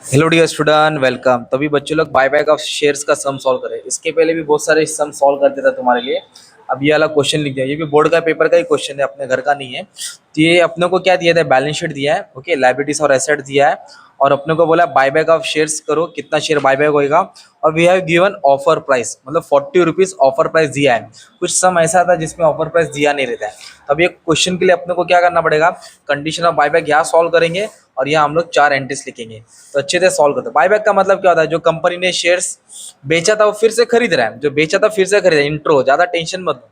Hello dear student, welcome. तभी बच्चों लोग बायबैक ऑफ शेयर्स का सम सॉल्व करें। इसके पहले भी बहुत सारे सम सॉल्व कर देता तुम्हारे लिए। अब ये वाला क्वेश्चन लिख दिया, ये भी बोर्ड का पेपर का ही क्वेश्चन है, अपने घर का नहीं है। तो ये अपने को क्या दिया था, बैलेंस शीट दिया है, ओके, लायबिलिटीज और एसेट दिया है, और अपने को बोला बायबैक ऑफ शेयर्स करो, कितना शेयर बायबैक होएगा। और we have given offer price, मतलब 40 रुपीज ऑफर प्राइस दिया है। कुछ सम ऐसा था जिसमें ऑफर प्राइस दिया नहीं रहता है। तो अब ये क्वेश्चन के लिए अपने को क्या करना पड़ेगा, कंडीशन ऑफ बायबैक यहाँ सॉल्व करेंगे और यहाँ हम लोग 4 एंट्रीज लिखेंगे। तो अच्छे से सॉल्व करते हैं। बायबैक का मतलब क्या होता है, जो कंपनी ने शेयर्स बेचा था वो फिर से खरीद रहा है, जो बेचा था फिर से खरीद रहा है। इंट्रो, ज्यादा टेंशन मत लो।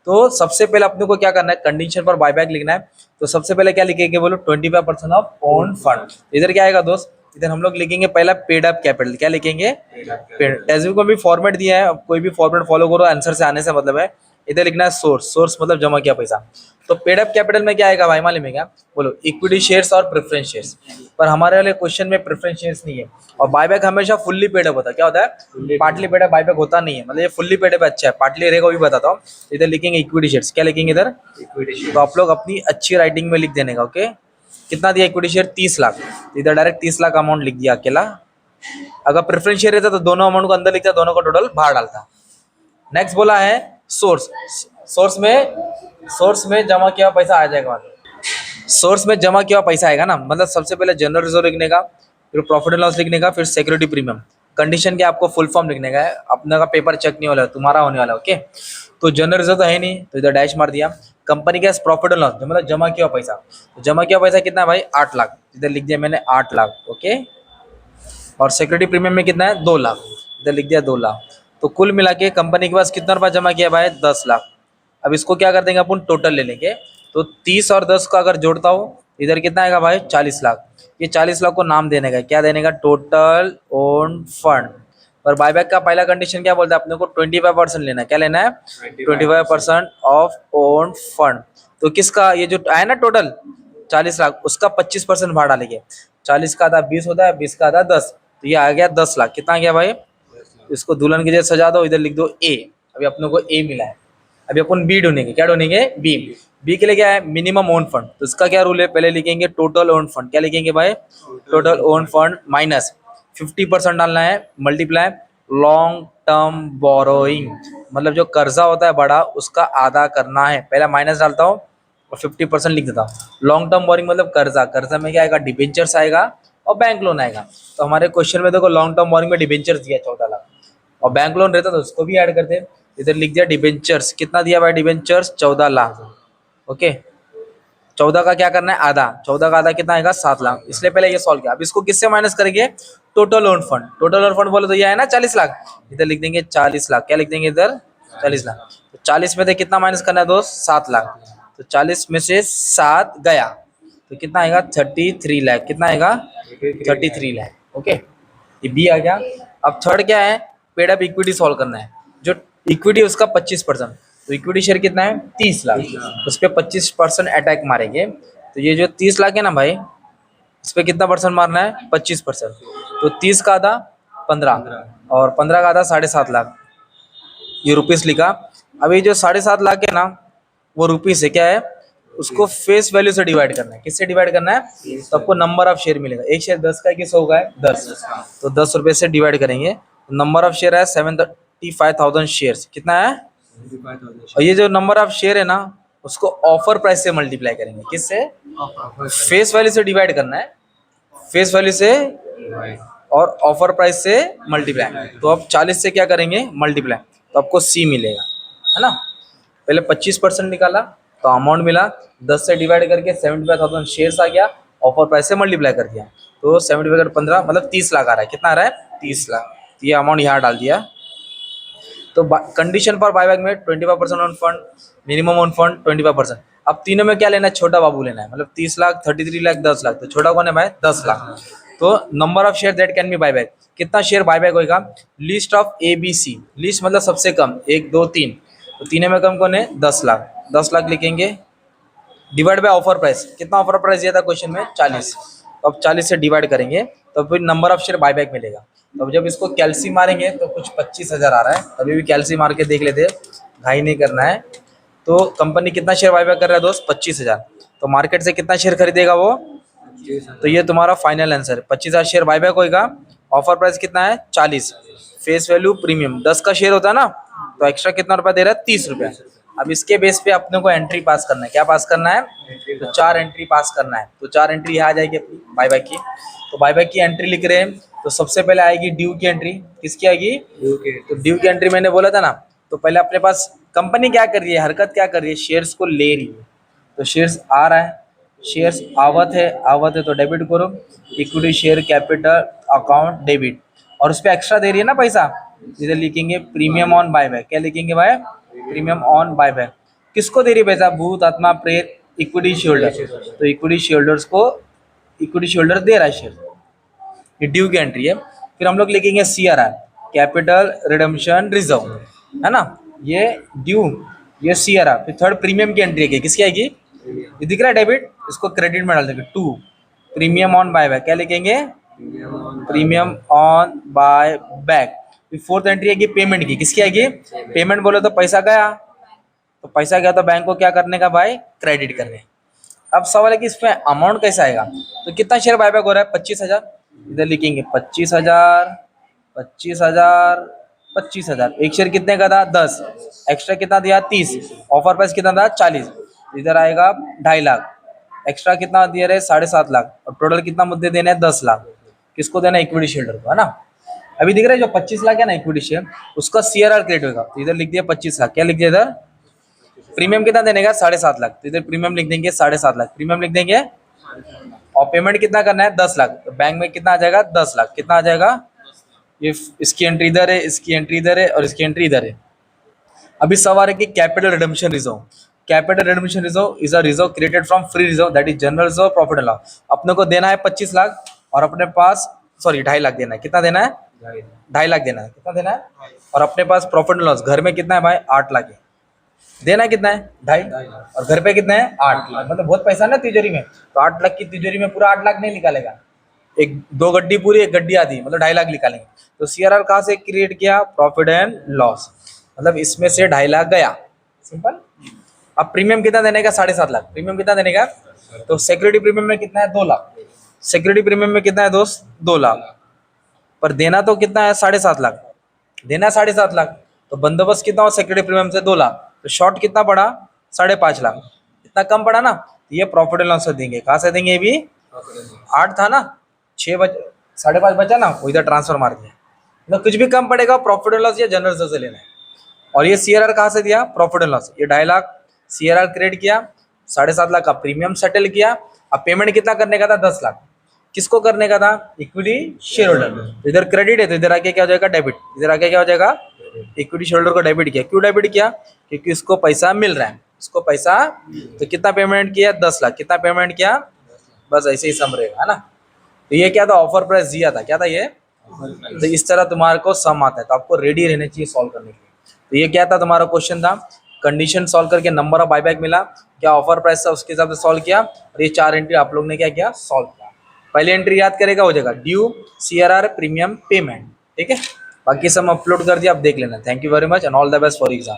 तो सबसे पहले अपने को क्या करना है, कंडीशन पर बायबैक लिखना है। तो सबसे पहले क्या लिखेंगे, बोलो 25% ऑफ ओन फंड। इधर क्या आएगा दोस्त, इधर हम लोग लिखेंगे पहला पेड अप कैपिटल। क्या लिखेंगे, पेड। टेस्ट को भी फॉर्मेट दिया है, कोई भी फॉर्मेट फॉलो करो, आंसर से आने से मतलब है। इधर लिखना है सोर्स, सोर्स मतलब जमा किया पैसा। तो पेड अप कैपिटल में क्या आएगा भाई, मालूम है क्या, बोलो इक्विटी शेयर्स और प्रेफरेंस शेयर्स। पर हमारे वाले क्वेश्चन में प्रेफरेंस शेयर्स नहीं है। और बायबैक हमेशा फुल्ली पेड अप होता है। क्या होता है, पार्टली पेड अप बायबैक होता नहीं है। मतलब ये फुल्ली पेड अप अच्छा है, पार्टली रहेगा वो भी बताता हूँ। इधर लिखेंगे इक्विटी शेयर्स। क्या लिखेंगे इधर, इक्विटी शेयर। तो आप लोग अपनी अच्छी राइटिंग में लिख देने का, ओके। कितना दिया इक्विटी शेयर, 30 लाख। इधर डायरेक्ट 30 लाख अमाउंट लिख दिया अकेला। अगर प्रेफरेंस शेयर रहता तो दोनों अमाउंट को अंदर लिखता, दोनों का टोटल बाहर डालता। नेक्स्ट बोला है सोर्स। सोर्स में जमा किया पैसा आ जाएगा। सोर्स में जमा किया पैसा आएगा ना, मतलब सबसे पहले जनरल रिजर्व लिखने का, फिर प्रॉफिट एंड लॉस लिखने का, फिर सिक्योरिटी प्रीमियम। कंडीशन के आपको फुल फॉर्म लिखने का है, अपने का पेपर चेक नहीं वाला, तुम्हारा होने वाला, ओके। तो जनरल रिजर्व तो है नहीं, तो इधर डैश मार दिया। कंपनी का प्रॉफिट एंड लॉस मतलब जमा किया पैसा, तो जमा किया पैसा कितना है भाई, 8 लाख। इधर लिख दिया मैंने 8 लाख, ओके। और सिक्योरिटी प्रीमियम में कितना है, 2 लाख। इधर लिख दिया 2 लाख। तो कुल मिला के कंपनी के पास कितना रुपया जमा किया भाई, 10 लाख। अब इसको क्या कर देंगे अपन, टोटल ले लेंगे। तो 30 और 10 को अगर जोड़ता हूँ, इधर कितना आएगा भाई, 40 लाख। ये 40 लाख को नाम देने का, क्या देने का, टोटल ओन फंड। पर बायबैक का पहला कंडीशन क्या बोलता है, अपने को 25% लेना है। क्या लेना है, 25% ऑफ ओन फंड। तो किसका, ये जो आया ना टोटल 40 लाख, उसका 25% भाड़ा डालेंगे। 40 का आधा 20 होता है, 20 का आधा 10, तो ये आ गया 10 लाख। कितना आ गया भाई, इसको दुल्हन की जैसे सजा दो, इधर लिख दो ए। अभी अपने को ए मिला है। अभी अपन बी ढूंढेंगे। क्या ढूंढेंगे, बी। बी के लिए क्या है, मिनिमम ओन फंड। तो इसका क्या रूल है, पहले लिखेंगे टोटल ओन फंड। क्या लिखेंगे भाई, टोटल ओन फंड माइनस 50% डालना है, मल्टीप्लाई लॉन्ग टर्म बोरोइंग, मतलब जो कर्जा होता है बड़ा, उसका आधा करना है। पहला माइनस डालता हूँ और 50% लिख देता हूँ। लॉन्ग टर्म बोरिंग मतलब कर्जा, कर्जा में क्या आएगा, डिबेंचर्स आएगा और बैंक लोन आएगा। तो हमारे क्वेश्चन में देखो लॉन्ग टर्म बोरिंग में डिबेंचर्स दिया 14 लाख, और बैंक लोन रहता तो उसको भी ऐड करते। इधर लिख दिया डिबेंचर्स, कितना दिया भाई डिबेंचर्स, 14 लाख, ओके। 14 का क्या करना है, आधा। 14 का आधा कितना आएगा, 7 लाख। इसलिए पहले ये सॉल्व किया। अब इसको किससे माइनस करेंगे, total loan fund. Total loan fund बोले तो ये है ना 40 लाख, इधर लिख देंगे 40 लाख। क्या लिख देंगे इधर, 40 लाख। तो 40 में से कितना माइनस करना है दोस्त, 7 लाख। तो 40 में से 7 गया तो कितना आएगा, 33 लाख। कितना आएगा, 33 लाख, ओके। ये बी आ गया। अब थर्ड क्या है, पेड अप इक्विटी सॉल्व करना है। जो इक्विटी उसका 25%, तो इक्विटी शेयर कितना है, 30 लाख। उस पर 25% अटैक मारेंगे। तो ये जो 30 लाख है ना भाई, इस पर कितना परसेंट मारना है, 25%। तो 30 का आधा 15, और 15 का आधा 7.5 लाख। ये रुपीस लिखा। अभी जो 7.5 लाख है ना, वो रुपीस है, क्या है, उसको फेस वैल्यू से डिवाइड करना है। किससे डिवाइड करना है, तो आपको नंबर ऑफ शेयर मिलेगा। एक शेयर 10 का है कि 100 का है, 10। तो 10 रुपये से डिवाइड करेंगे। नंबर ऑफ शेयर है 735,000 शेयर। कितना है, और ये जो नंबर ऑफ शेयर है ना, उसको ऑफर प्राइस से मल्टीप्लाई करेंगे। किससे, फेस वैल्यू से डिवाइड करना है, फेस वैल्यू से और ऑफर प्राइस से मल्टीप्लाई। तो अब 40 से क्या करेंगे, मल्टीप्लाई, तो आपको सी मिलेगा, है ना। पहले 25% निकाला तो अमाउंट मिला, 10 से डिवाइड करके 75,000 शेयर्स आ गया, ऑफर प्राइस से मल्टीप्लाई कर दिया। तो 75/15 मतलब 30 लाख आ रहा है। कितना आ रहा है, 30 लाख। तो ये अमाउंट यहाँ डाल दिया। तो कंडीशन पर बायबैक में 25% on fund, minimum on fund 25%। अब तीनों में क्या लेना है, छोटा बाबू लेना है, मतलब 30 लाख, 33 लाख, 10 लाख। तो छोटा कौन है भाई, 10 लाख। तो number of share that can be buyback, कितना शेयर बायबैक होगा, list of A B C. List मतलब सबसे कम, 1 2 3, तो तीनों में कम कौन है, 10 लाख। 10 लाख लिखेंगे, डिवाइड बाय ऑफर प्राइस। कितना ऑफर प्राइस दिया था क्वेश्चन में, 40। तो अब 40 से डिवाइड करेंगे तो फिर नंबर ऑफ शेयर बायबैक मिलेगा। तो अब जब इसको कैल्सी मारेंगे तो कुछ 25,000 आ रहा है। अभी भी कैल्सी मार के देख लेते, घाई नहीं करना है। तो कंपनी कितना शेयर बायबैक कर रहा है दोस्त, 25,000। तो मार्केट से कितना शेयर खरीदेगा वो, तो ये तुम्हारा फाइनल आंसर है। 25,000 शेयर बायबैक होगा। ऑफर प्राइस कितना है 40। फेस वैल्यू प्रीमियम 10 का शेयर होता है ना, तो एक्स्ट्रा कितना रुपया दे रहा है 30 रुपया। अब इसके बेस पे अपने को एंट्री पास करना है। क्या पास करना है? तो 4 एंट्री पास करना है। तो 4 एंट्री यहाँ आ जाएगी अपनी बायबैक की। तो बायबैक की एंट्री लिख रहे हैं, तो सबसे पहले आएगी ड्यू की एंट्री। किसकी आएगी? तो ड्यू की एंट्री मैंने बोला था ना, तो पहले अपने पास कंपनी क्या कर रही है, हरकत क्या कर रही है, शेयर्स को ले रही है। तो शेयर्स आ रहा है, शेयर्स आवत है तो डेबिट करो। Equity share capital account debit, और उस पर एक्स्ट्रा दे रही है ना पैसा, इधर लिखेंगे प्रीमियम ऑन बायबैक। क्या लिखेंगे भाई? Premium on buyback. किसको दे रही है पैसा? भूत आत्मा प्रेत इक्विटी शेयरहोल्डर। तो इक्विटी शेयरहोल्डर्स को इक्विटी शेयरहोल्डर दे रहा है शेयर। ये ड्यू की एंट्री है। फिर हम लोग लिखेंगे CRR, कैपिटल रिडम्पशन रिजर्व, है ना। ये ड्यू, ये CRR। फिर थर्ड प्रीमियम की एंट्री है, किसकी आएगी? ये दिख रहा है डेबिट, इसको क्रेडिट में डाल देंगे 2। प्रीमियम ऑन बाय बैक, क्या लिखेंगे? Premium on buy back. फिर फोर्थ एंट्री आएगी पेमेंट की, किसकी आएगी? पेमेंट बोले तो पैसा गया, तो पैसा गया तो बैंक को क्या करने का भाई? क्रेडिट करने। अब सवाल है कि इसमें अमाउंट कैसा आएगा। तो कितना शेयर बायबैक हो रहा है? 25,000। इधर लिखेंगे 25,000, 25,000, 25,000। एक शेयर कितने का था? 10। एक्स्ट्रा कितना दिया? 30। ऑफर प्राइस कितना था? 40। इधर आएगा 2.5 लाख। एक्स्ट्रा कितना दिया रहे? 7.5 लाख। और टोटल कितना मुद्दे देने हैं? 10 लाख। किसको देना है? इक्विटी शेयर को, है ना। अभी दिख रहा है जो 25 लाख है ना इक्विटी शेयर, उसका CRR क्रिएट होगा। तो इधर लिख दिया 25 लाख। क्या लिख दिया इधर? प्रीमियम कितना देने का? 7.5 लाख। तो इधर प्रीमियम लिख देंगे 7.5 लाख, प्रीमियम लिख देंगे। और पेमेंट कितना करना है? 10 लाख। तो बैंक में कितना आ जाएगा? 10 लाख। कितना आ जाएगा? ये इसकी एंट्री इधर है, इसकी एंट्री इधर है, और इसकी एंट्री इधर है। अभी सवाल है कि capital redemption reserve. Capital redemption reserve is a reserve created from free reserve that is general reserve profit and loss. अपने को देना है 25 लाख, और अपने पास 2.5 लाख देना है। कितना देना है? 2.5 लाख देना है। कितना देना है? और अपने पास प्रॉफिट एंड लॉस घर में कितना है भाई? 8 लाख है। देना कितना है? 2.5। और घर पे कितना है? 8 लाख। मतलब बहुत पैसा ना तिजोरी में। तो 8 लाख की तिजोरी में पूरा 8 लाख नहीं निकालेगा, एक 2 गड्डी पूरी, एक गड्डी आधी, मतलब 2.5 लाख निकालेंगे। तो CRR कहाँ से क्रिएट किया? Profit and loss. मतलब इसमें से 2.5 लाख गया, सिंपल। अब प्रीमियम कितना देने का? 7.5 लाख। प्रीमियम कितना देने का? तो सिक्योरिटी प्रीमियम में कितना है? 2 लाख। सिक्योरिटी प्रीमियम में कितना है दोस्त? 2 लाख। पर देना तो कितना है? 7.5 लाख। देना है 7.5 लाख। तो बंदोबस्त कितना हो सिक्योरिटी प्रीमियम से? 2 लाख। तो शॉर्ट कितना पड़ा? 5.5 लाख। इतना कम पड़ा ना, तो ये प्रॉफिट एंड लॉस से देंगे। कहाँ से देंगे? ये भी 8 था ना, 6 बच 5.5 बचा ना, वो इधर ट्रांसफर मार दिया। मतलब कुछ भी कम पड़ेगा प्रॉफिट एंड लॉस या जनरल रिजर्व से लेना है। और ये CRR कहाँ से दिया? Profit and loss. ये 2.5 लाख CRR क्रिएट किया, 7.5 लाख का प्रीमियम सेटल किया। अब पेमेंट कितना करने का था? 10 लाख। किसको करने का था? Equity share holder. इधर क्रेडिट है तो इधर आके क्या हो जाएगा? डेबिट। इधर आके क्या हो जाएगा? इक्विटी शेयर होल्डर को डेबिट किया। क्यों डेबिट किया? क्योंकि इसको पैसा मिल रहा है, इसको पैसा। तो कितना पेमेंट किया? 10 लाख। कितना पेमेंट किया? बस ऐसे ही सम रहेगा, है ना। तो ये क्या था? ऑफर प्राइस दिया था। क्या था ये? तो इस तरह तुम्हारे को सम आता है, तो आपको रेडी रहना चाहिए सॉल्व करने के लिए। तो ये क्या था? तुम्हारा क्वेश्चन था, कंडीशन सॉल्व करके नंबर ऑफ बायबैक मिला, क्या ऑफर प्राइस था उसके हिसाब से सॉल्व किया, और ये 4 एंट्री आप लोग ने क्या किया? सॉल्व किया। पहली एंट्री याद करेगा, हो जाएगा ड्यू, CRR, प्रीमियम, पेमेंट। ठीक है, बाकी सब अपलोड कर दिया, आप देख लेना। Thank you very much and all the best for exam.